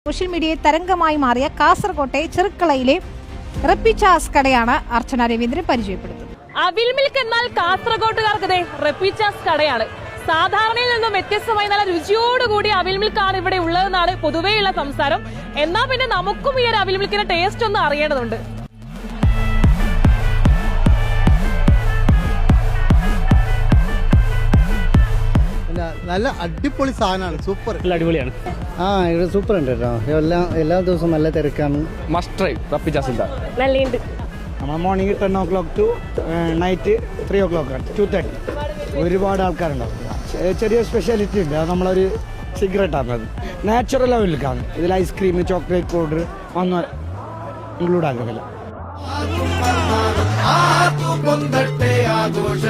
Social മീഡിയയിൽ തരംഗമായി മാറിയ കാസർകോട്ടെ ചെറുക്കളയിലെ റെപ്പിച്ചാസ് കടയാണ് അർച്ചന രവീന്ദ്രൻ പരിചയപ്പെടുത്തുന്നത്. അവിൽ മിൽക്ക് എന്നാൽ കാസർകോട്ടുകാർക്ക് റെപ്പിച്ചാസ് കടയാണ്. സാധാരണയിൽ നിന്നും വ്യത്യസ്തമായി നല്ല രുചിയോടുകൂടി അവിൽ മിൽക്കാണ് ഇവിടെ ഉള്ളതെന്നാണ് പൊതുവെയുള്ള സംസാരം. എന്നാൽ പിന്നെ നമുക്കും ഈ ഒരു അവിൽ മിൽക്കിന്റെ ടേസ്റ്റ് ഒന്ന് അറിയേണ്ടതുണ്ട്. നല്ല അടിപൊളി സാധനമാണ്, സൂപ്പർ, അടിപൊളിയാണ്. ഇവിടെ സൂപ്പർ ഉണ്ട് കേട്ടോ. എല്ലാ ദിവസവും നല്ല തിരക്കാണ്. മസ്റ്റ് ട്രൈ റപ്പിച്ചാസ്. നല്ലുണ്ട്. നമ്മൾ morning 10 o'clock to night 3 o'clock 2:30. ഒരുപാട് ആൾക്കാരുണ്ടാവും. ചെറിയ സ്പെഷ്യാലിറ്റി ഉണ്ട്, അത് നമ്മളൊരു സിഗരറ്റാണ്. അത് നാച്ചുറൽ ലെവലിലേക്കാണ്. ഇതിൽ ഐസ്ക്രീം, ചോക്ലേറ്റ് പൗഡർ ഒന്നും ഇൻക്ലൂഡ് ആക്കുന്നില്ല. ആഘോഷ